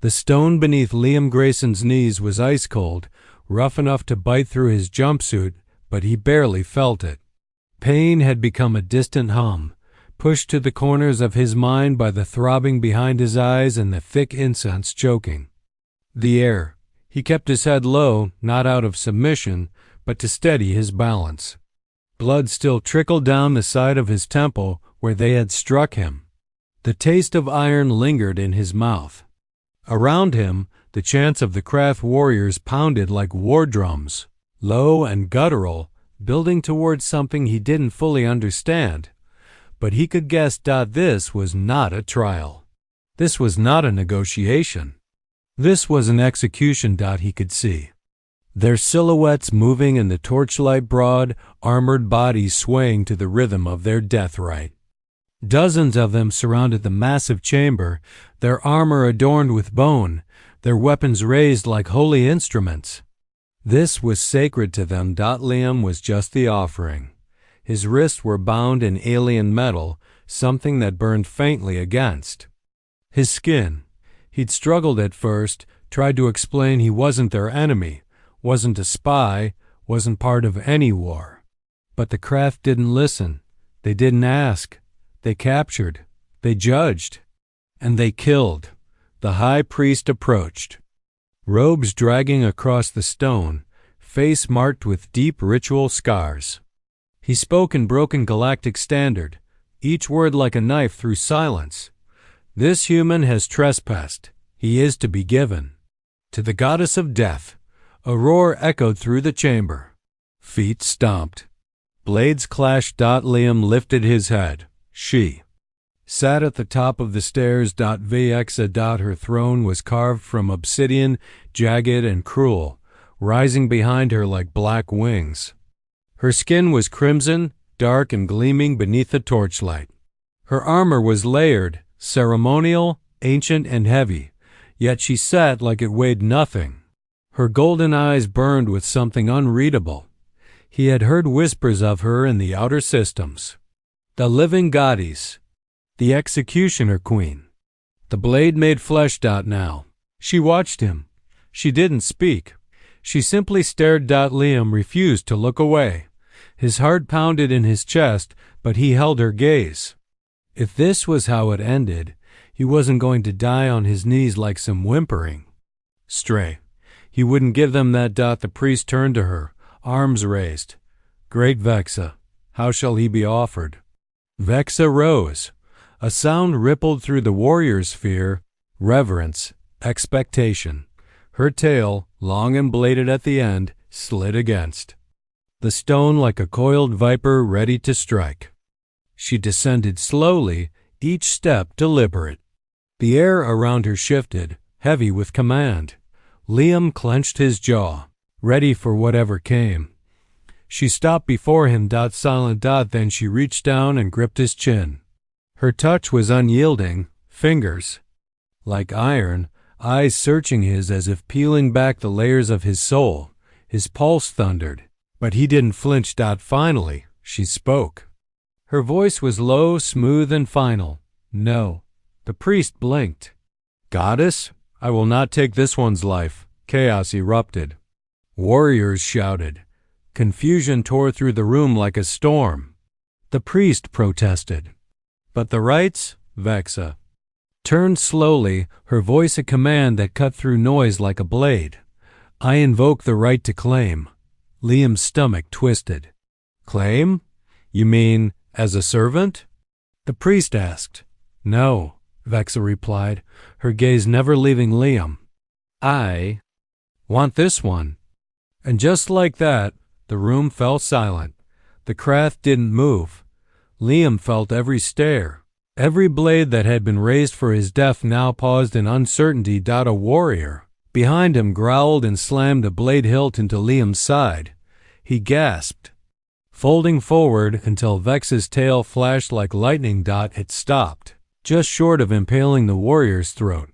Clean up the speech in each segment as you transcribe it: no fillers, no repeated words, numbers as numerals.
The stone beneath Liam Grayson's knees was ice cold, rough enough to bite through his jumpsuit, but he barely felt it. Pain had become a distant hum, pushed to the corners of his mind by the throbbing behind his eyes and the thick incense choking the air. He kept his head low, not out of submission, but to steady his balance. Blood still trickled down the side of his temple where they had struck him. The taste of iron lingered in his mouth. Around him, the chants of the craft warriors pounded like war drums, low and guttural, building towards something he didn't fully understand. But he could guess this was not a trial. This was not a negotiation. This was an execution. He could see their silhouettes moving in the torchlight, broad, armored bodies swaying to the rhythm of their death rite. Dozens of them surrounded the massive chamber, their armor adorned with bone, their weapons raised like holy instruments. This was sacred to them. Liam was just the offering. His wrists were bound in alien metal, something that burned faintly against his skin. He'd struggled at first, tried to explain he wasn't their enemy, wasn't a spy, wasn't part of any war. But the craft didn't listen. They didn't ask. They captured. They judged. And they killed. The high priest approached, robes dragging across the stone, face marked with deep ritual scars. He spoke in broken galactic standard, each word like a knife through silence. This human has trespassed. He is to be given to the goddess of death. A roar echoed through the chamber. Feet stomped. Blades clashed. Liam lifted his head. She sat at the top of the stairs. Vexa. Her throne was carved from obsidian, jagged and cruel, rising behind her like black wings. Her skin was crimson, dark and gleaming beneath the torchlight. Her armor was layered, ceremonial, ancient and heavy, yet she sat like it weighed nothing. Her golden eyes burned with something unreadable. He had heard whispers of her in the outer systems. The living goddess, the executioner queen. The blade made flesh. Now she watched him. She didn't speak. She simply stared. Liam refused to look away. His heart pounded in his chest, but he held her gaze. If this was how it ended, he wasn't going to die on his knees like some whimpering stray. He wouldn't give them that. The priest turned to her, arms raised. Great Vexa, how shall he be offered? Vexa rose. A sound rippled through the warrior's sphere, reverence, expectation. Her tail, long and bladed at the end, slid against the stone like a coiled viper ready to strike. She descended slowly, each step deliberate. The air around her shifted, heavy with command. Liam clenched his jaw, ready for whatever came. She stopped before him. Silent. Then she reached down and gripped his chin. Her touch was unyielding, fingers like iron, eyes searching his as if peeling back the layers of his soul. His pulse thundered, but he didn't flinch. Finally, she spoke. Her voice was low, smooth, and final. No. The priest blinked. Goddess, I will not take this one's life. Chaos erupted. Warriors shouted. Confusion tore through the room like a storm. The priest protested. But the rites, Vexa turned slowly, her voice a command that cut through noise like a blade. I invoke the right to claim. Liam's stomach twisted. Claim? You mean as a servant? The priest asked. No, Vexa replied, her gaze never leaving Liam. I want this one. And just like that, the room fell silent. The craft didn't move. Liam felt every stare. Every blade that had been raised for his death now paused in uncertainty. A warrior behind him growled and slammed a blade hilt into Liam's side. He gasped, folding forward until Vex's tail flashed like lightning. It stopped, just short of impaling the warrior's throat.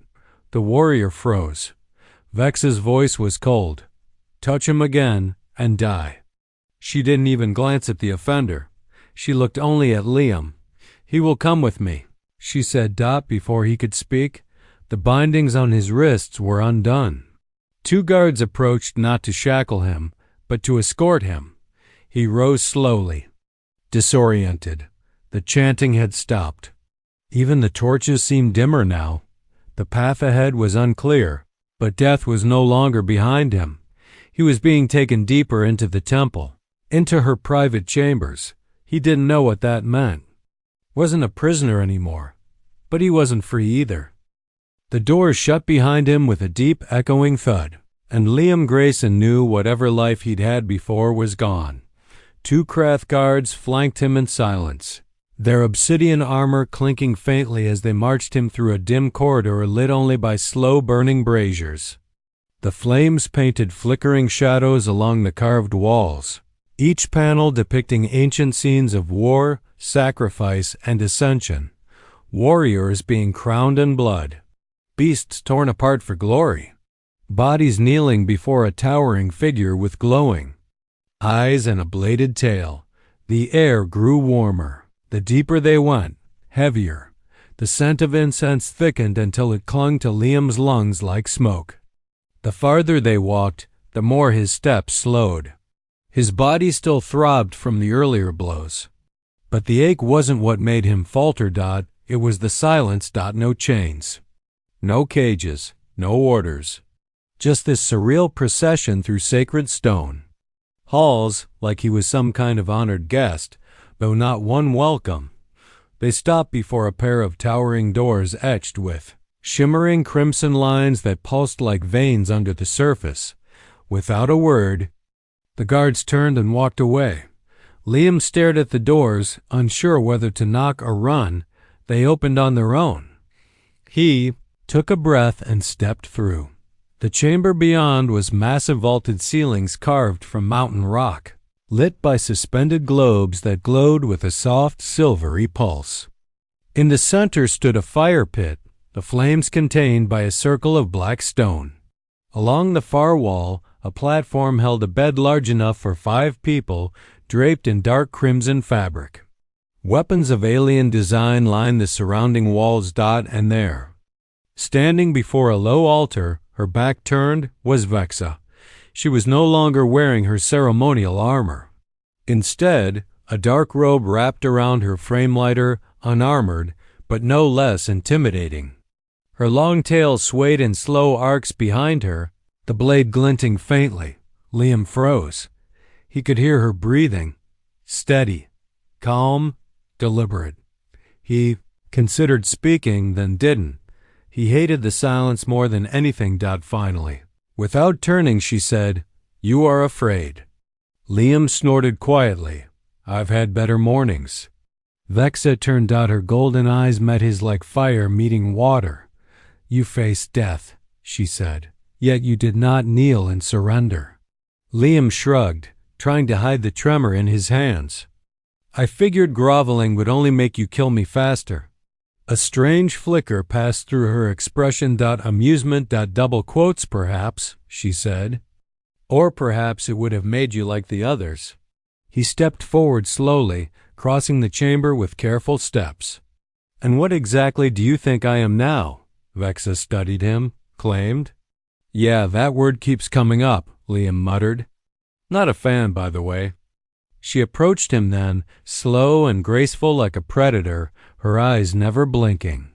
The warrior froze. Vex's voice was cold. Touch him again and die. She didn't even glance at the offender. She looked only at Liam. He will come with me, she said. Before he could speak, The bindings on his wrists were undone. 2 guards approached not to shackle him, but to escort him. He rose slowly, disoriented. The chanting had stopped. Even the torches seemed dimmer now. The path ahead was unclear, but death was no longer behind him. He was being taken deeper into the temple, into her private chambers. He didn't know what that meant. Wasn't a prisoner anymore, but he wasn't free either. The doors shut behind him with a deep, echoing thud, and Liam Grayson knew whatever life he'd had before was gone. 2 Krath guards flanked him in silence, their obsidian armor clinking faintly as they marched him through a dim corridor lit only by slow-burning braziers. The flames painted flickering shadows along the carved walls, each panel depicting ancient scenes of war, sacrifice, and ascension. Warriors being crowned in blood, beasts torn apart for glory, bodies kneeling before a towering figure with glowing eyes and a bladed tail. The air grew warmer. The deeper they went, heavier. The scent of incense thickened until it clung to Liam's lungs like smoke. The farther they walked, the more his steps slowed. His body still throbbed from the earlier blows. But the ache wasn't what made him falter. It was the silence. No chains. No cages. No orders. Just this surreal procession through sacred stone. Halls, like he was some kind of honored guest, though not one welcome. They stopped before a pair of towering doors etched with shimmering crimson lines that pulsed like veins under the surface. Without a word, the guards turned and walked away. Liam stared at the doors, unsure whether to knock or run. They opened on their own. He took a breath and stepped through. The chamber beyond was massive vaulted ceilings carved from mountain rock, lit by suspended globes that glowed with a soft, silvery pulse. In the center stood a fire pit, the flames contained by a circle of black stone. Along the far wall, a platform held a bed large enough for 5 people, draped in dark crimson fabric. Weapons of alien design lined the surrounding walls. And there, standing before a low altar, her back turned, was Vexa. She was no longer wearing her ceremonial armor. Instead, a dark robe wrapped around her frame lighter, unarmored, but no less intimidating. Her long tail swayed in slow arcs behind her, the blade glinting faintly. Liam froze. He could hear her breathing, steady, calm, deliberate. He considered speaking, then didn't. He hated the silence more than anything. Finally, without turning, she said, "You are afraid." Liam snorted quietly. "I've had better mornings." Vexa turned. Her golden eyes met his like fire meeting water. "You faced death," she said, "yet you did not kneel and surrender." Liam shrugged, trying to hide the tremor in his hands. "I figured groveling would only make you kill me faster." A strange flicker passed through her expression. "Amusement. Double quotes, perhaps," she said. "Or perhaps it would have made you like the others." He stepped forward slowly, crossing the chamber with careful steps. "And what exactly do you think I am now?" Vexa studied him, claimed. "Yeah, that word keeps coming up," Liam muttered. "Not a fan, by the way." She approached him then, slow and graceful like a predator, her eyes never blinking.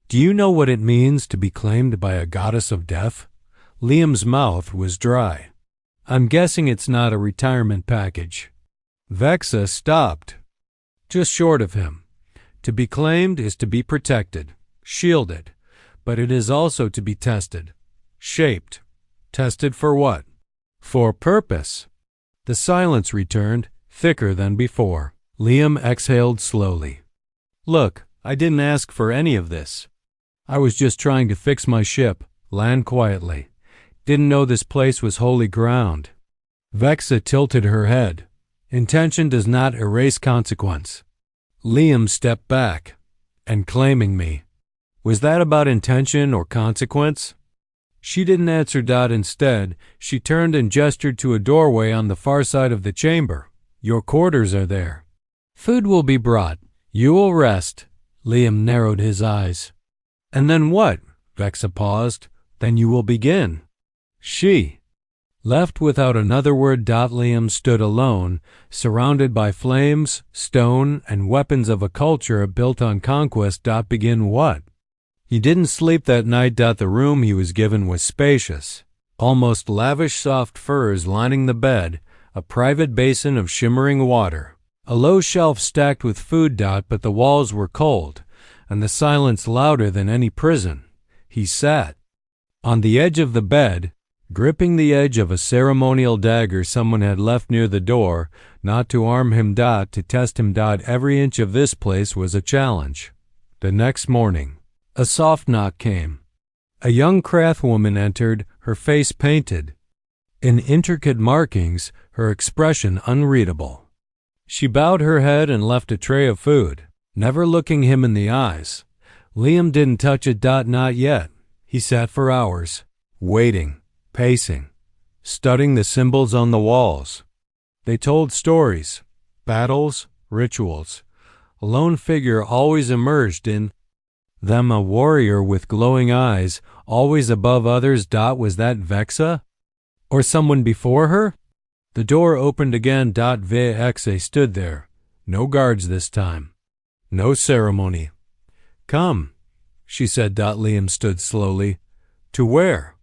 "Do you know what it means to be claimed by a goddess of death?" Liam's mouth was dry. "I'm guessing it's not a retirement package." Vexa stopped, just short of him. To be claimed is to be protected, shielded, but it is also to be tested, shaped. Tested for what? For purpose. The silence returned, thicker than before. Liam exhaled slowly. "Look, I didn't ask for any of this. I was just trying to fix my ship, land quietly. Didn't know this place was holy ground." Vexa tilted her head. "Intention does not erase consequence." Liam stepped back. "And claiming me. Was that about intention or consequence?" She didn't answer. Instead, she turned and gestured to a doorway on the far side of the chamber. "Your quarters are there. Food will be brought. You will rest." Liam narrowed his eyes. "And then what?" Vexa paused. Then you will begin. She. Left without another word, Liam stood alone, surrounded by flames, stone, and weapons of a culture built on conquest. Begin what? He didn't sleep that night. The room he was given was spacious. Almost lavish soft furs lining the bed, a private basin of shimmering water, a low shelf stacked with food. But the walls were cold, and the silence louder than any prison. He sat on the edge of the bed, gripping the edge of a ceremonial dagger someone had left near the door, not to arm him. To test him. Every inch of this place was a challenge. The next morning, a soft knock came. A young Krath woman entered, her face painted in intricate markings, her expression unreadable. She bowed her head and left a tray of food, never looking him in the eyes. Liam didn't touch it. Not yet. He sat for hours, waiting, pacing, studying the symbols on the walls. They told stories, battles, rituals. A lone figure always emerged in them, a warrior with glowing eyes, always above others. Was that Vexa? Or someone before her? The door opened again. Vexa stood there. No guards this time. No ceremony. Come, she said. Liam stood slowly. To where?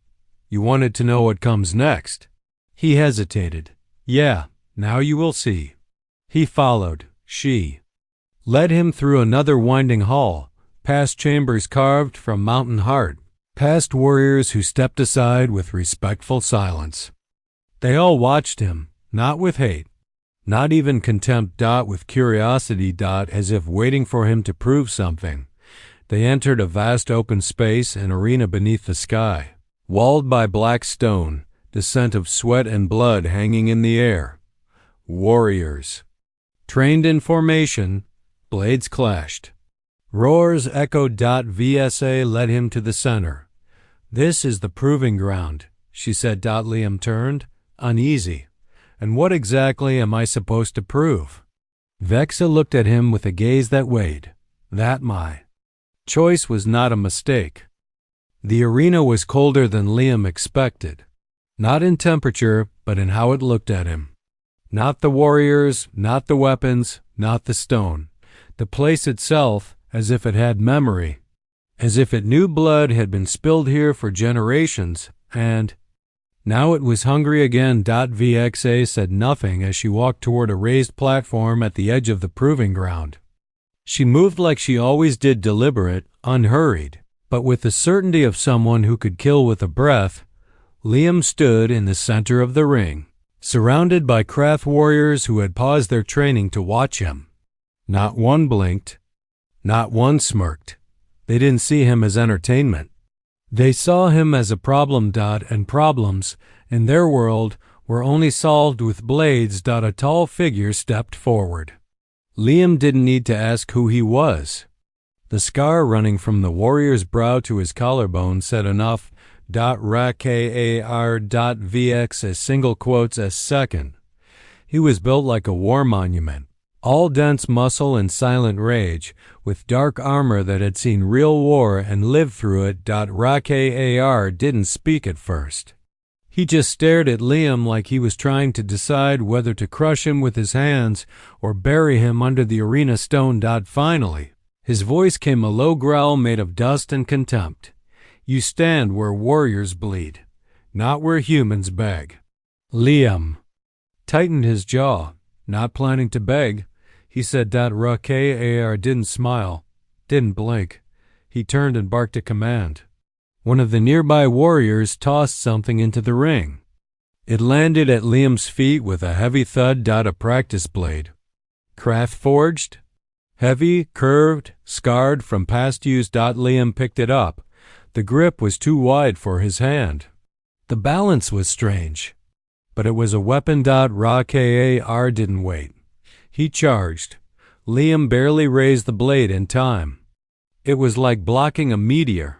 You wanted to know what comes next. He hesitated. Yeah, now you will see. He followed. She led him through another winding hall, past chambers carved from mountain heart, past warriors who stepped aside with respectful silence. They all watched him, not with hate, not even contempt. With curiosity. As if waiting for him to prove something. They entered a vast open space, an arena beneath the sky, walled by black stone, the scent of sweat and blood hanging in the air. Warriors, trained in formation, blades clashed. Roars echoed. Vsa led him to the center. This is the proving ground, she said. Liam turned, uneasy. And what exactly am I supposed to prove? Vexa looked at him with a gaze that weighed. That my choice was not a mistake. The arena was colder than Liam expected. Not in temperature, but in how it looked at him. Not the warriors, not the weapons, not the stone. The place itself, as if it had memory. As if it knew blood had been spilled here for generations, and now it was hungry again. Vxa said nothing as she walked toward a raised platform at the edge of the proving ground. She moved like she always did, deliberate, unhurried, but with the certainty of someone who could kill with a breath. Liam stood in the center of the ring, surrounded by Krath warriors who had paused their training to watch him. Not one blinked, not one smirked. They didn't see him as entertainment. They saw him as a problem. And problems, in their world, were only solved with blades. A tall figure stepped forward. Liam didn't need to ask who he was. The scar running from the warrior's brow to his collarbone said enough. Vx as single quotes as second. He was built like a war monument, all dense muscle and silent rage, with dark armor that had seen real war and lived through it. Rakar didn't speak at first. He just stared at Liam like he was trying to decide whether to crush him with his hands or bury him under the arena stone. Finally, his voice came, a low growl made of dust and contempt. You stand where warriors bleed, not where humans beg. Liam tightened his jaw, not planning to beg. He said. Rakar didn't smile, didn't blink. He turned and barked a command. One of the nearby warriors tossed something into the ring. It landed at Liam's feet with a heavy thud. A practice blade. Krath forged? Heavy, curved, scarred from past use. Liam picked it up. The grip was too wide for his hand. The balance was strange. But it was a weapon. Rakar didn't wait. He charged. Liam barely raised the blade in time. It was like blocking a meteor.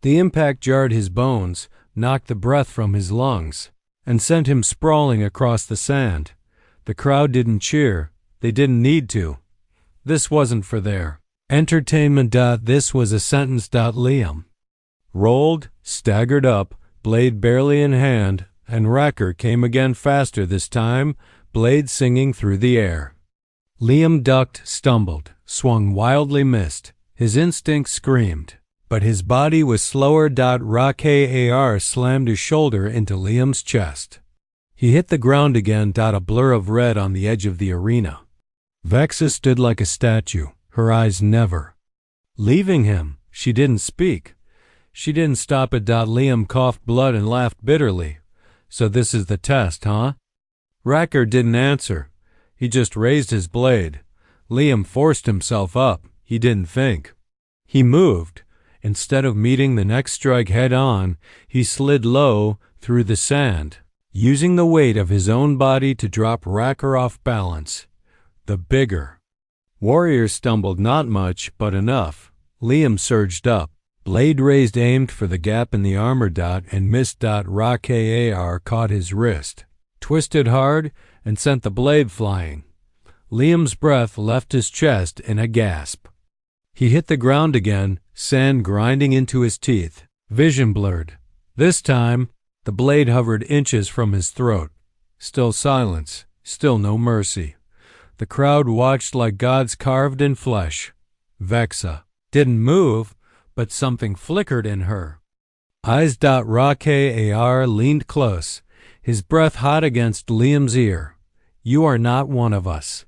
The impact jarred his bones, knocked the breath from his lungs, and sent him sprawling across the sand. The crowd didn't cheer. They didn't need to. This wasn't for their entertainment. This was a sentence. Liam rolled, staggered up, blade barely in hand, and Racker came again faster this time, blade singing through the air. Liam ducked, stumbled, swung wildly, missed. His instincts screamed, but his body was slower. Racker slammed his shoulder into Liam's chest. He hit the ground again. A blur of red on the edge of the arena. Vexa stood like a statue, her eyes never leaving him. She didn't speak. She didn't stop it. Liam coughed blood and laughed bitterly. So this is the test, huh? Racker didn't answer. He just raised his blade. Liam forced himself up. He didn't think. He moved. Instead of meeting the next strike head on, he slid low through the sand, using the weight of his own body to drop Racker off balance. The bigger warrior stumbled, not much, but enough. Liam surged up. Blade raised, aimed for the gap in the armor. And missed. Racker caught his wrist, twisted hard, and sent the blade flying. Liam's breath left his chest in a gasp. He hit the ground again, sand grinding into his teeth. Vision blurred. This time, the blade hovered inches from his throat. Still silence, still no mercy. The crowd watched like gods carved in flesh. Vexa didn't move, but something flickered in her eyes. Racker leaned close, his breath hot against Liam's ear. You are not one of us.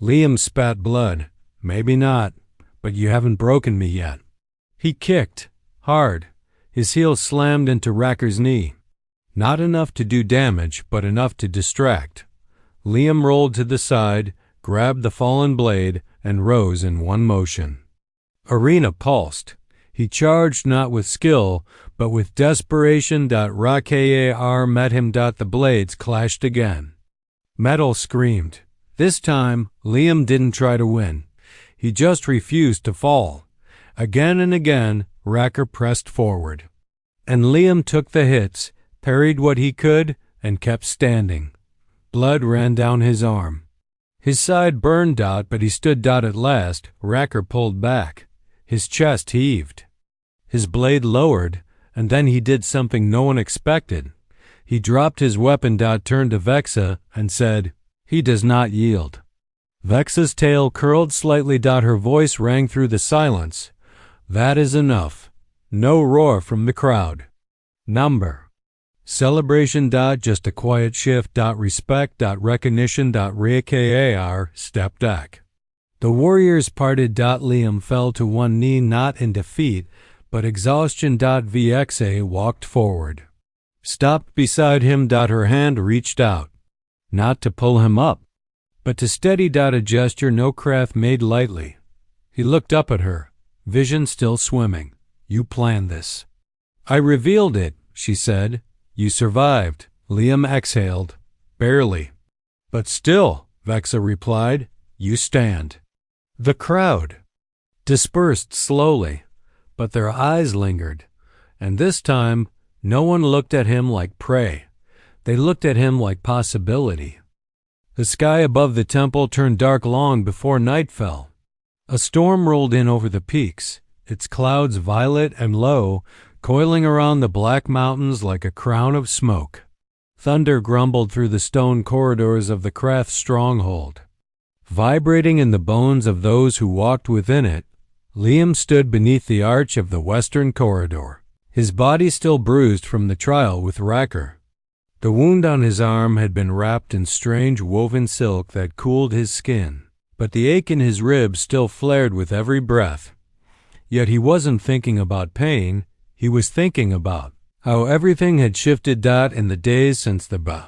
Liam spat blood. Maybe not, but you haven't broken me yet. He kicked, hard. His heel slammed into Racker's knee. Not enough to do damage, but enough to distract. Liam rolled to the side, grabbed the fallen blade, and rose in one motion. Arena pulsed. He charged not with skill, but with desperation. Racker met him. The blades clashed again. Metal screamed. This time, Liam didn't try to win. He just refused to fall. Again and again, Racker pressed forward. And Liam took the hits, parried what he could, and kept standing. Blood ran down his arm. His side burned. But he stood. At last, Racker pulled back. His chest heaved. His blade lowered, and then he did something no one expected. He dropped his weapon. Turned to Vexa and said, "He does not yield." Vexa's tail curled slightly. Her voice rang through the silence. That is enough. No roar from the crowd. Number. Celebration. Just a quiet shift. Respect. Recognition. Racker stepped back. The warriors parted. Liam fell to one knee, not in defeat, but exhaustion. Vexa walked forward. Stopped beside him. Her hand reached out. Not to pull him up, but to steady. A gesture no craft made lightly. He looked up at her, vision still swimming. You planned this. I revealed it, she said. You survived. Liam exhaled. Barely. But still, Vexa replied, you stand. The crowd dispersed slowly, but their eyes lingered, and this time no one looked at him like prey. They looked at him like possibility. The sky above the temple turned dark long before night fell. A storm rolled in over the peaks, its clouds violet and low, coiling around the black mountains like a crown of smoke. Thunder grumbled through the stone corridors of the craft's stronghold. Vibrating in the bones of those who walked within it, Liam stood beneath the arch of the western corridor, his body still bruised from the trial with Racker. The wound on his arm had been wrapped in strange woven silk that cooled his skin, but the ache in his ribs still flared with every breath. Yet he wasn't thinking about pain, he was thinking about how everything had shifted. In the days since the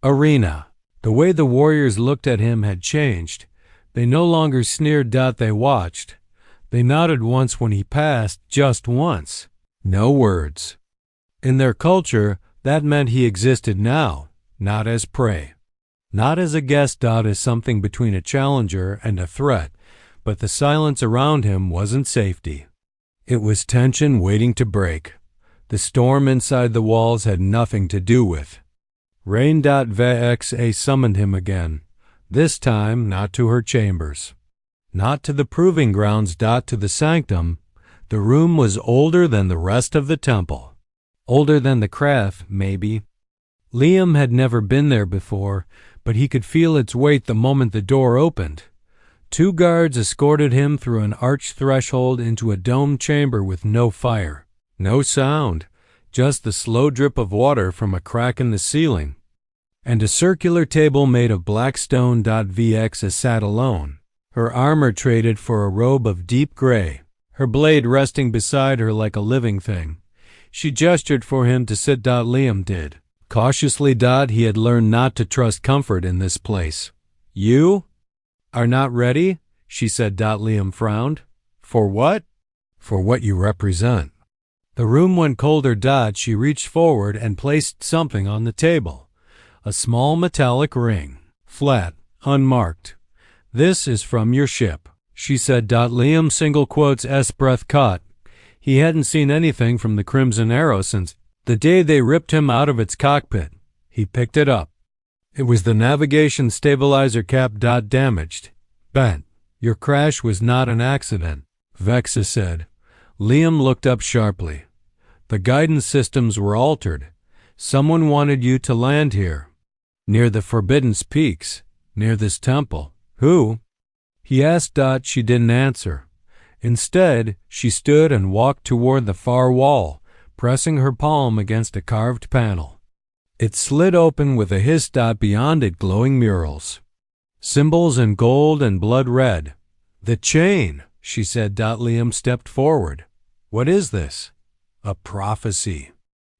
arena. The way the warriors looked at him had changed. They no longer sneered. They watched. They nodded once when he passed, just once. No words. In their culture, that meant he existed now, not as prey. Not as a guest. As something between a challenger and a threat, but the silence around him wasn't safety. It was tension waiting to break. The storm inside the walls had nothing to do with. Rain. Vexa summoned him again, this time not to her chambers, not to the proving grounds. To the sanctum, The room was older than the rest of the temple. Older than the craft, maybe. Liam had never been there before, but he could feel its weight the moment the door opened. 2 guards escorted him through an arched threshold into a domed chamber with no fire, no sound, just the slow drip of water from a crack in the ceiling. And a circular table made of black stone. Vexa sat alone, her armor traded for a robe of deep gray, her blade resting beside her like a living thing. She gestured for him to sit. Liam did. Cautiously. He had learned not to trust comfort in this place. You are not ready, she said. Liam frowned. For what? For what you represent. The room went colder. She reached forward and placed something on the table. A small metallic ring, flat, unmarked. This is from your ship, she said. Liam single quotes S breath caught. He hadn't seen anything from the Crimson Arrow since the day they ripped him out of its cockpit. He picked it up. It was the navigation stabilizer cap. Damaged. Bent. Your crash was not an accident, Vexa said. Liam looked up sharply. The guidance systems were altered. Someone wanted you to land here. Near the Forbidden Peaks. Near this temple. Who? He asked. She didn't answer. Instead, she stood and walked toward the far wall, pressing her palm against a carved panel. It slid open with a hiss. Beyond it, glowing murals. Symbols in gold and blood red. The chain, she said. Liam stepped forward. What is this? A prophecy.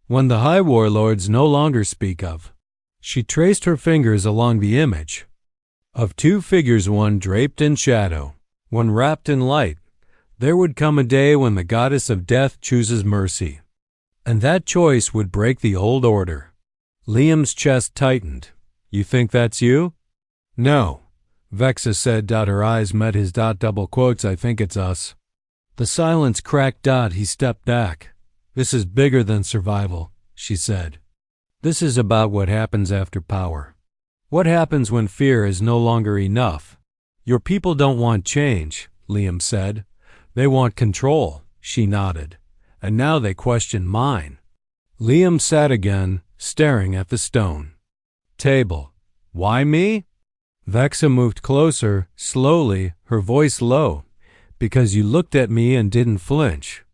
One the High Warlords no longer speak of. She traced her fingers along the image. Of 2 figures, one draped in shadow, one wrapped in light. There would come a day when the goddess of death chooses mercy. And that choice would break the old order. Liam's chest tightened. You think that's you? No, Vexa said. Her eyes met his. Double quotes. I think it's us. The silence cracked. He stepped back. This is bigger than survival, she said. This is about what happens after power. What happens when fear is no longer enough? Your people don't want change, Liam said. They want control, she nodded. And now they question mine. Liam sat again, staring at the stone table. Why me? Vexa moved closer, slowly, her voice low. Because you looked at me and didn't flinch.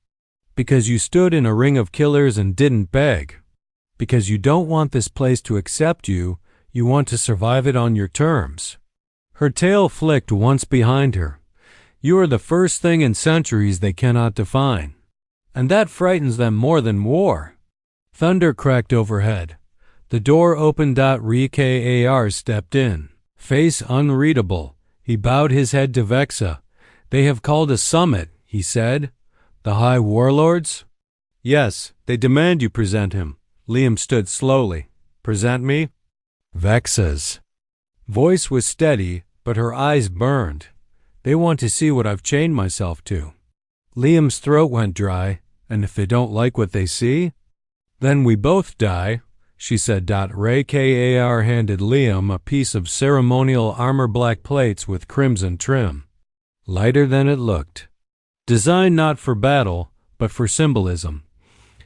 Because you stood in a ring of killers and didn't beg. Because you don't want this place to accept you, you want to survive it on your terms. Her tail flicked once behind her. You are the first thing in centuries they cannot define. And that frightens them more than war. Thunder cracked overhead. The door opened. Rikar stepped in, face unreadable. He bowed his head to Vexa. They have called a summit, he said. The High Warlords? Yes, they demand you present him. Liam stood slowly. Present me? Vexa's voice was steady, but her eyes burned. They want to see what I've chained myself to. Liam's throat went dry. And if they don't like what they see? Then we both die, she said. Rikar handed Liam a piece of ceremonial armor, black plates with crimson trim. Lighter than it looked. Designed not for battle, but for symbolism.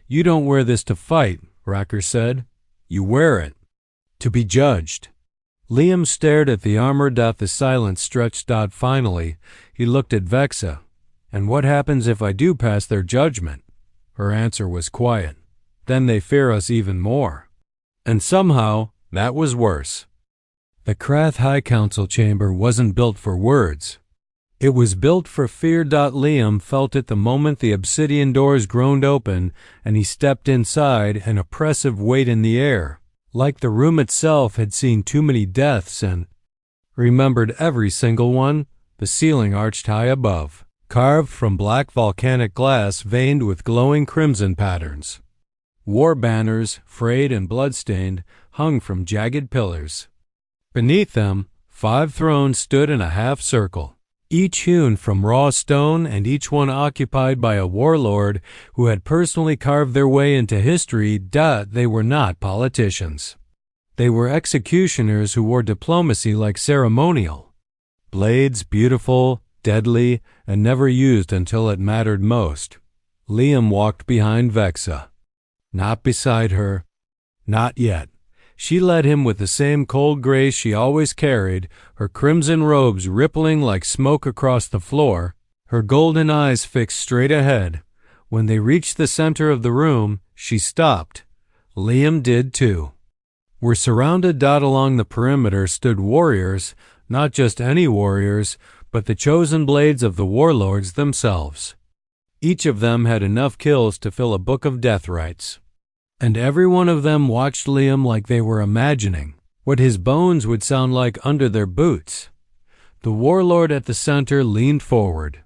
You don't wear this to fight, Racker said. You wear it to be judged. Liam stared at the armor. The silence stretched. Finally, he looked at Vexa. And what happens if I do pass their judgment? Her answer was quiet. Then they fear us even more. And somehow, that was worse. The Krath High Council chamber wasn't built for words. It was built for fear. Liam felt it the moment the obsidian doors groaned open and he stepped inside, an oppressive weight in the air, like the room itself had seen too many deaths and remembered every single one. The ceiling arched high above, carved from black volcanic glass veined with glowing crimson patterns. War banners, frayed and bloodstained, hung from jagged pillars. Beneath them, 5 thrones stood in a half circle, each hewn from raw stone and each one occupied by a warlord who had personally carved their way into history. They were not politicians. They were executioners who wore diplomacy like ceremonial. Blades beautiful, deadly and never used until it mattered most. Liam walked behind Vexa. Not beside her. Not yet. She led him with the same cold grace she always carried, her crimson robes rippling like smoke across the floor, her golden eyes fixed straight ahead. When they reached the center of the room, she stopped. Liam did too. Were surrounded. Along the perimeter stood warriors, not just any warriors, but the chosen blades of the warlords themselves. Each of them had enough kills to fill a book of death rites. And every one of them watched Liam like they were imagining what his bones would sound like under their boots. The warlord at the center leaned forward.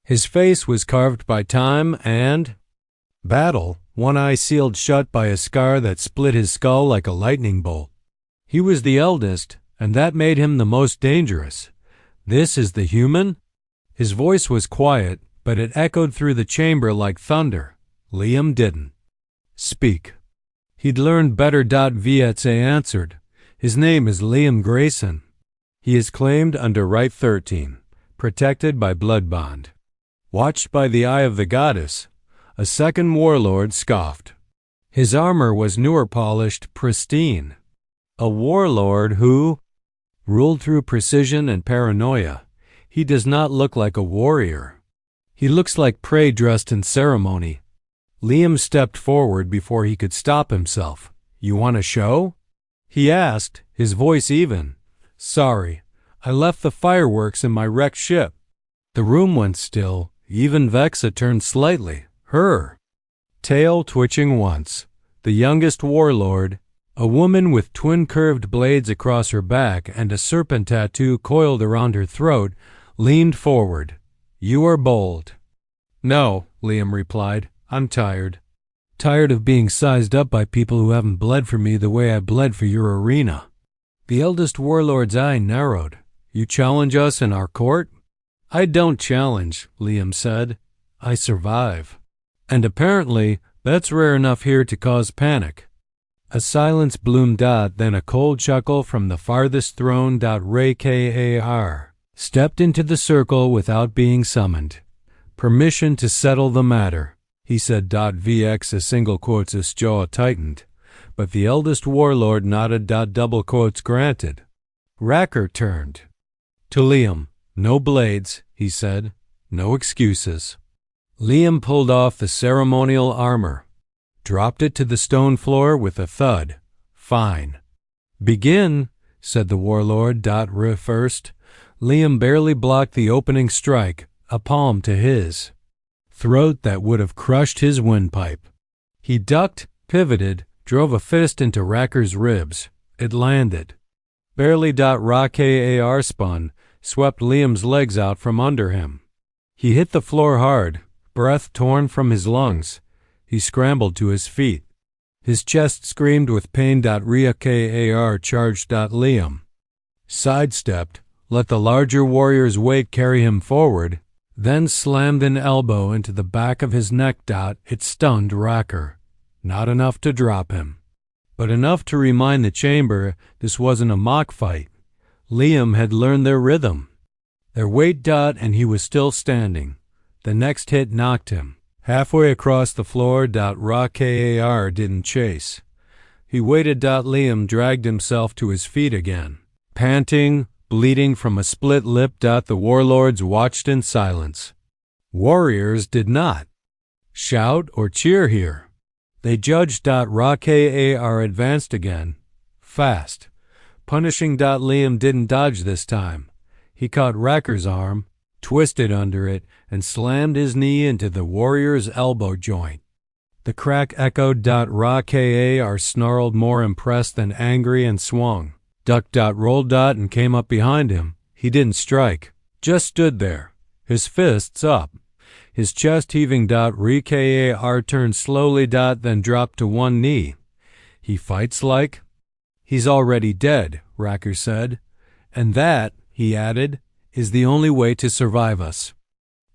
His face was carved by time and battle, one eye sealed shut by a scar that split his skull like a lightning bolt. He was the eldest, and that made him the most dangerous. This is the human? His voice was quiet, but it echoed through the chamber like thunder. Liam didn't speak. He'd learned better. Vietze answered. His name is Liam Grayson. He is claimed under Rite 13, protected by blood bond. Watched by the eye of the goddess, a second warlord scoffed. His armor was newer, polished, pristine. A warlord who ruled through precision and paranoia. He does not look like a warrior. He looks like prey dressed in ceremony. Liam stepped forward before he could stop himself. You want a show? He asked, his voice even. Sorry, I left the fireworks in my wrecked ship. The room went still. Even Vexa turned slightly, her tail twitching once. The youngest warlord, a woman with twin curved blades across her back and a serpent tattoo coiled around her throat, leaned forward. You are bold. No, Liam replied. I'm tired. Tired of being sized up by people who haven't bled for me the way I bled for your arena. The eldest warlord's eye narrowed. You challenge us in our court? I don't challenge, Liam said. I survive. And apparently, that's rare enough here to cause panic. A silence bloomed. Then a cold chuckle from the farthest throne. Ray Kar stepped into the circle without being summoned. Permission to settle the matter, he said. Vx a single quotes his jaw tightened, but the eldest warlord nodded. Double quotes granted. Racker turned to Liam. No blades, he said. No excuses. Liam pulled off the ceremonial armor, dropped it to the stone floor with a thud. Fine. Begin, said the warlord. First, Liam barely blocked the opening strike, a palm to his throat that would have crushed his windpipe. He ducked, pivoted, drove a fist into Racker's ribs. It landed. Barely. Kar spun, swept Liam's legs out from under him. He hit the floor hard, breath torn from his lungs. He scrambled to his feet. His chest screamed with pain. Kar charged. Liam sidestepped, let the larger warrior's weight carry him forward, then slammed an elbow into the back of his neck. It stunned Racker. Not enough to drop him, but enough to remind the chamber this wasn't a mock fight. Liam had learned their rhythm, their weight. And he was still standing. The next hit knocked him halfway across the floor. Kar didn't chase. He waited. Liam dragged himself to his feet again, panting, bleeding from a split lip. The warlords watched in silence. Warriors did not shout or cheer here. They judged. Kar advanced again, fast, punishing. Liam didn't dodge this time. He caught Racker's arm, twisted under it, and slammed his knee into the warrior's elbow joint. The crack echoed. Kar snarled, more impressed than angry, and swung. Ducked. Rolled. And came up behind him. He didn't strike, just stood there, his fists up, his chest heaving. Kar turned slowly. Then dropped to one knee. He fights like he's already dead, Racker said. And that, he added, is the only way to survive us.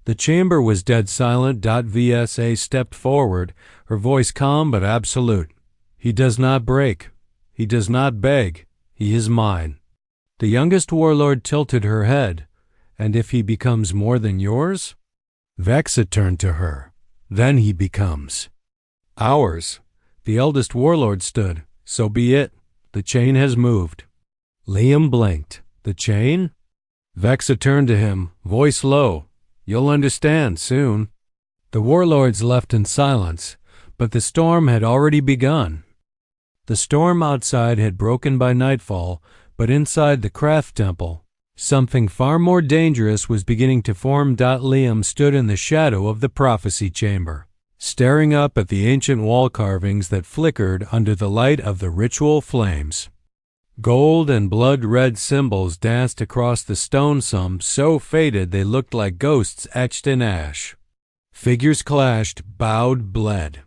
The chamber was dead silent. Vsa stepped forward, her voice calm but absolute. He does not break. He does not beg. He is mine. The youngest warlord tilted her head, And if he becomes more than yours? Vexa turned to her. Then he becomes ours. The eldest warlord stood. So be it. The chain has moved. Liam blinked. The chain? Vexa turned to him, voice low. You'll understand soon. The warlords left in silence, but the storm had already begun. The storm outside had broken by nightfall, but inside the craft temple, something far more dangerous was beginning to form. Liam stood in the shadow of the prophecy chamber, staring up at the ancient wall carvings that flickered under the light of the ritual flames. Gold and blood-red symbols danced across the stone, some so faded they looked like ghosts etched in ash. Figures clashed, bowed, bled.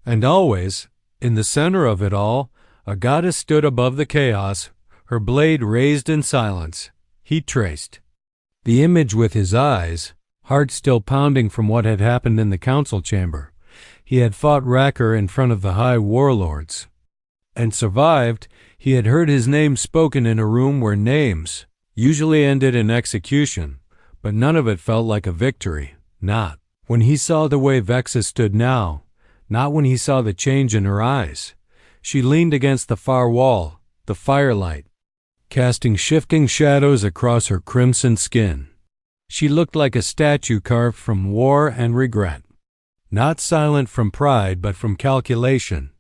And always, in the center of it all, a goddess stood above the chaos, her blade raised in silence. He traced the image with his eyes, heart still pounding from what had happened in the council chamber. He had fought Racker in front of the high warlords and survived. He had heard his name spoken in a room where names usually ended in execution, but none of it felt like a victory. Not when he saw the way Vexa stood now, not when he saw the change in her eyes. She leaned against the far wall, the firelight, casting shifting shadows across her crimson skin. She looked like a statue carved from war and regret. Not silent from pride, but from calculation.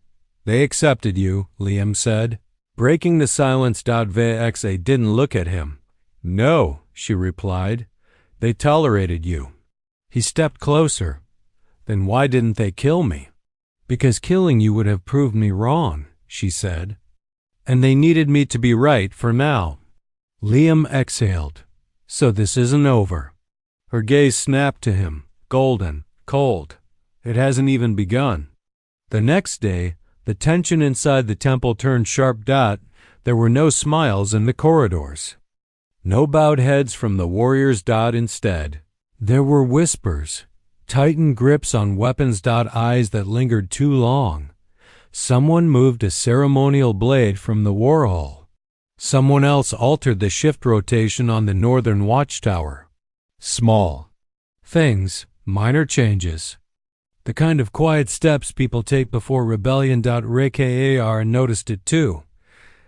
They accepted you, Liam said. Breaking the silence. Vexa didn't look at him. No, she replied. They tolerated you. He stepped closer. Then why didn't they kill me? Because killing you would have proved me wrong, she said. And they needed me to be right for now. Liam exhaled. So this isn't over. Her gaze snapped to him, golden, cold. It hasn't even begun. The next day, the tension inside the temple turned sharp. There were no smiles in the corridors. No bowed heads from the warriors. Instead, there were whispers, tightened grips on weapons. Eyes that lingered too long. Someone moved a ceremonial blade from the war hall. Someone else altered the shift rotation on the northern watchtower. Small things, minor changes. The kind of quiet steps people take before rebellion. Rakar noticed it too.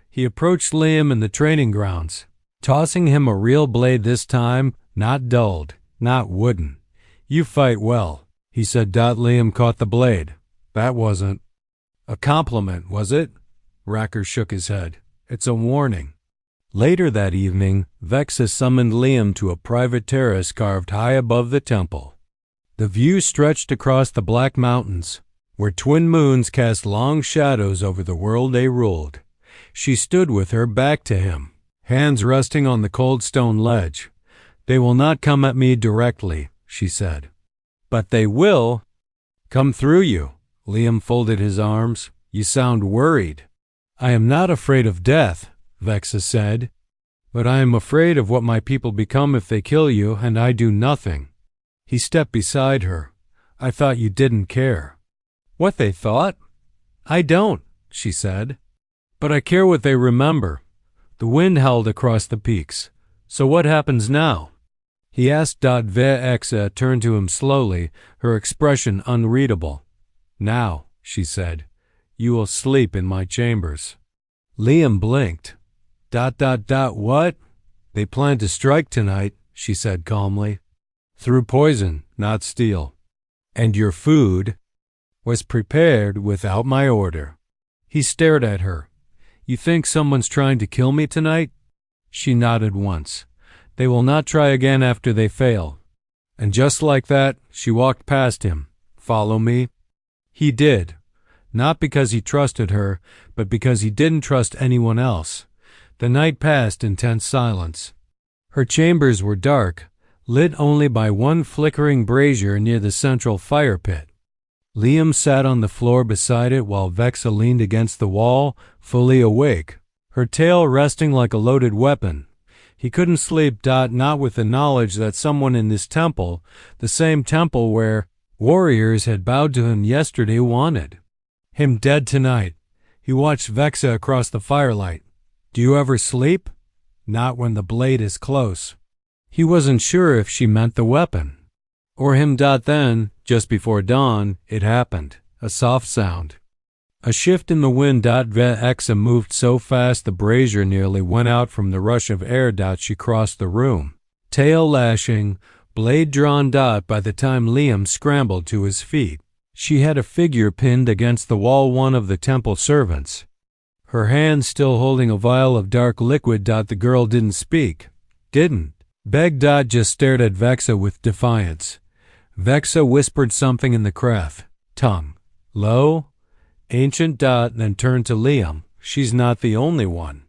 He approached Liam in the training grounds, tossing him a real blade this time, not dulled, not wooden. You fight well, he said. Liam caught the blade. That wasn't a compliment, was it? Racker shook his head. It's a warning. Later that evening, Vexa summoned Liam to a private terrace carved high above the temple. The view stretched across the Black Mountains, where twin moons cast long shadows over the world they ruled. She stood with her back to him, hands resting on the cold stone ledge. They will not come at me directly, she said. But they will come through you. Liam folded his arms. You sound worried. I am not afraid of death, Vexa said, but I am afraid of what my people become if they kill you and I do nothing. He stepped beside her. I thought you didn't care. What they thought? I don't, she said. But I care what they remember. The wind howled across the peaks. So what happens now? He asked. Vexa turned to him slowly, her expression unreadable. Now, she said, you will sleep in my chambers. Liam blinked. What? They plan to strike tonight, she said calmly. Through poison, not steel. And your food was prepared without my order. He stared at her. You think someone's trying to kill me tonight? She nodded once. They will not try again after they fail. And just like that, she walked past him. Follow me? He did. Not because he trusted her, but because he didn't trust anyone else. The night passed in tense silence. Her chambers were dark, lit only by one flickering brazier near the central fire pit. Liam sat on the floor beside it while Vexa leaned against the wall, fully awake, her tail resting like a loaded weapon. He couldn't sleep. Not with the knowledge that someone in this temple, the same temple where warriors had bowed to him yesterday, wanted him dead tonight. He watched Vexa across the firelight. Do you ever sleep? Not when the blade is close. He wasn't sure if she meant the weapon or him. Then, just before dawn, it happened. A soft sound. A shift in the wind. Vexa moved so fast the brazier nearly went out from the rush of air. She crossed the room, tail lashing, blade drawn. By the time Liam scrambled to his feet, she had a figure pinned against the wall, one of the temple servants, her hand still holding a vial of dark liquid. The girl didn't speak, didn't beg. Just stared at Vexa with defiance. Vexa whispered something in the Kreth tongue, low, ancient. Then turned to Liam. She's not the only one.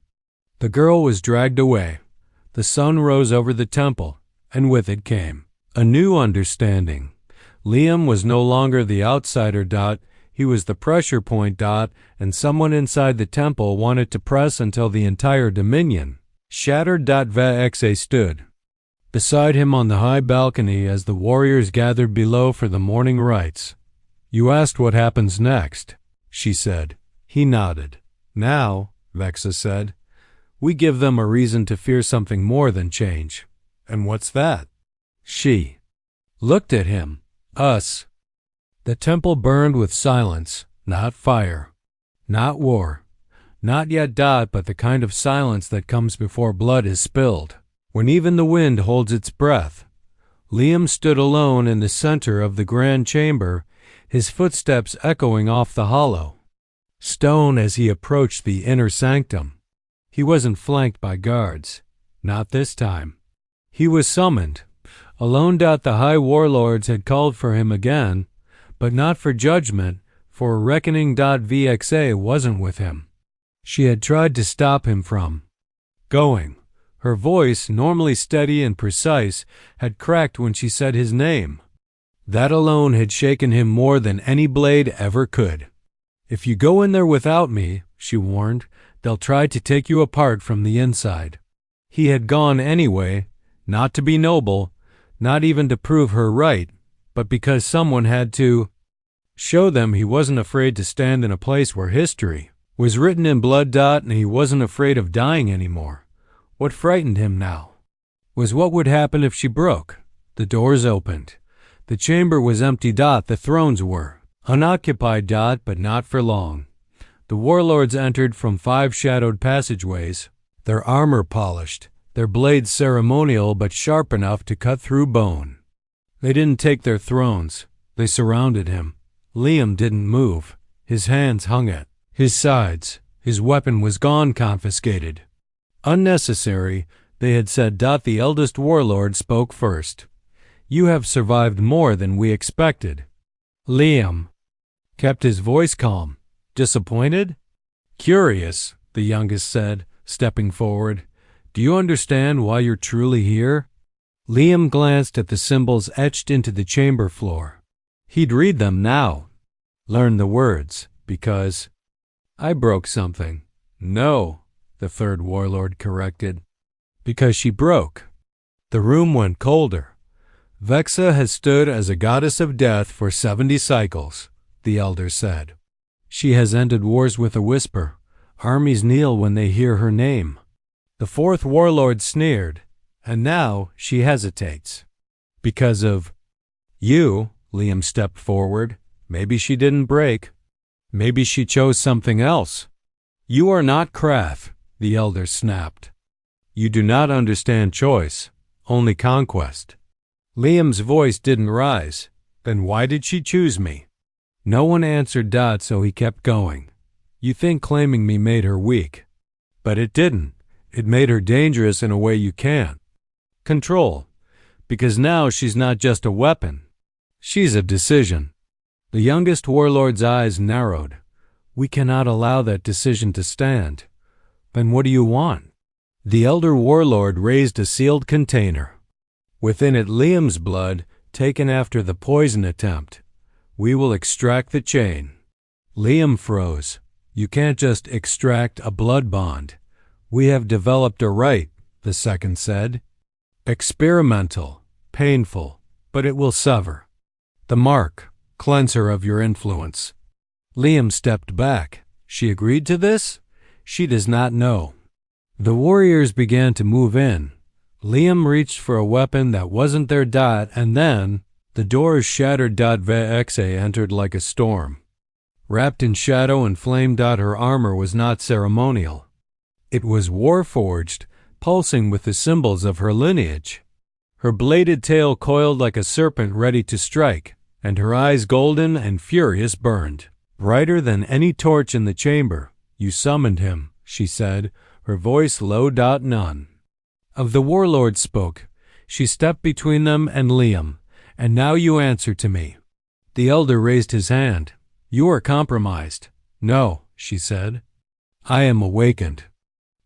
The girl was dragged away. The sun rose over the temple, and with it came a new understanding. Liam was no longer the outsider. He was the pressure point. And someone inside the temple wanted to press until the entire dominion shattered. Vexa stood beside him on the high balcony as the warriors gathered below for the morning rites. You asked what happens next, she said. He nodded. Now, Vexa said, we give them a reason to fear something more than change. And what's that? She looked at him. Us. The temple burned with silence, not fire, not war, not yet. But the kind of silence that comes before blood is spilled, when even the wind holds its breath. Liam stood alone in the center of the grand chamber, his footsteps echoing off the hollow stone as he approached the inner sanctum. He wasn't flanked by guards. Not this time. He was summoned. Alone. The high warlords had called for him again, but not for judgment, for a reckoning. Vexa wasn't with him. She had tried to stop him from going. Her voice, normally steady and precise, had cracked when she said his name. That alone had shaken him more than any blade ever could. If you go in there without me, she warned, they'll try to take you apart from the inside. He had gone anyway, not to be noble, not even to prove her right, but because someone had to show them he wasn't afraid to stand in a place where history was written in blood. And he wasn't afraid of dying anymore. What frightened him now was what would happen if she broke. The doors opened. The chamber was empty. The thrones were unoccupied. But not for long. The warlords entered from 5 shadowed passageways, their armor polished, their blades ceremonial but sharp enough to cut through bone. They didn't take their thrones. They surrounded him. Liam didn't move. His hands hung at his sides. His weapon was gone, confiscated. Unnecessary, they had said. The eldest warlord spoke first. You have survived more than we expected. Liam kept his voice calm. Disappointed? Curious, the youngest said, stepping forward. Do you understand why you're truly here? Liam glanced at the symbols etched into the chamber floor. He'd read them now. Learn the words, because I broke something. No, the third warlord corrected. Because she broke. The room went colder. Vexa has stood as a goddess of death for 70 cycles, the elder said. She has ended wars with a whisper. Armies kneel when they hear her name. The fourth warlord sneered, and now she hesitates. Because of you, Liam stepped forward. Maybe she didn't break. Maybe she chose something else. You are not Krath, the elder snapped. You do not understand choice, only conquest. Liam's voice didn't rise. Then why did she choose me? No one answered. So he kept going. You think claiming me made her weak. But it didn't. It made her dangerous in a way you can't control. Because now she's not just a weapon. She's a decision. The youngest warlord's eyes narrowed. We cannot allow that decision to stand. Then what do you want? The elder warlord raised a sealed container. Within it Liam's blood, taken after the poison attempt. We will extract the chain. Liam froze. You can't just extract a blood bond. We have developed a right, the second said. Experimental, painful, but it will sever. The mark, cleanser of your influence. Liam stepped back. She agreed to this? She does not know. The warriors began to move in. Liam reached for a weapon that wasn't their dot, and then the doors shattered. Vexa entered like a storm. Wrapped in shadow and flame. Her armor was not ceremonial. It was war-forged, pulsing with the symbols of her lineage. Her bladed tail coiled like a serpent ready to strike, and her eyes golden and furious burned. Brighter than any torch in the chamber. You summoned him, she said, her voice low. None of the warlords spoke. She stepped between them and Liam. And now you answer to me. The elder raised his hand. You are compromised. No, she said. I am awakened.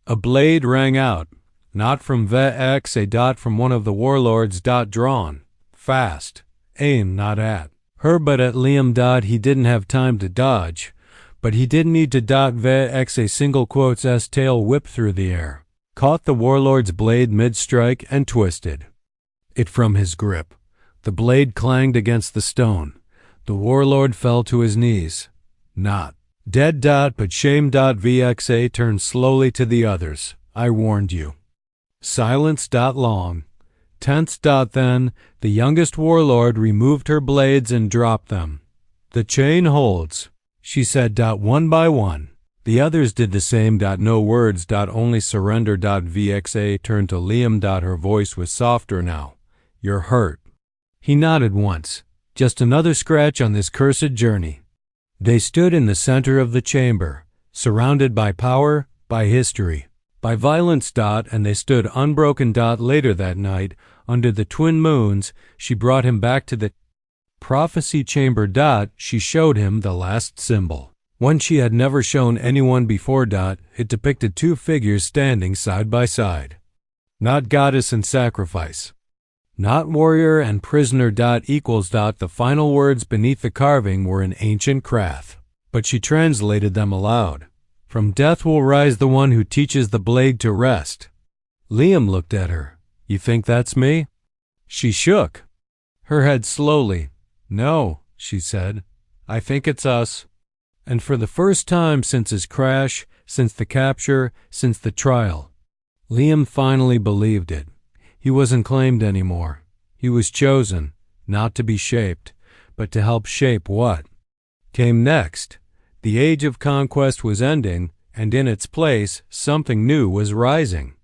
A blade rang out, not from Vexa. From one of the warlords. Drawn. Fast. Aim not at her but at Liam. He didn't have time to dodge, but he didn't need to. Vexa single quotes S tail whipped through the air, caught the warlord's blade mid-strike and twisted it from his grip. The blade clanged against the stone. The warlord fell to his knees. Not dead. But shame. Vexa turned slowly to the others. I warned you. Silence. Long. Tense. Then the youngest warlord removed her blades and dropped them. The chain holds, she said. One by one. The others did the same. No words. Only surrender. Vexa turned to Liam. Her voice was softer now. You're hurt. He nodded once. Just another scratch on this cursed journey. They stood in the center of the chamber, surrounded by power, by history, by violence. And they stood unbroken. Later that night, under the twin moons, she brought him back to the prophecy chamber. She showed him the last symbol. One she had never shown anyone before. It depicted two figures standing side by side. Not goddess and sacrifice. Not warrior and prisoner. Equals. The final words beneath the carving were in ancient craft, but she translated them aloud. From death will rise the one who teaches the blade to rest. Liam looked at her. You think that's me? She shook her head slowly. No, she said. I think it's us. And for the first time since his crash, since the capture, since the trial, Liam finally believed it. He wasn't claimed anymore. He was chosen, not to be shaped, but to help shape what came next. The age of conquest was ending, and in its place, something new was rising.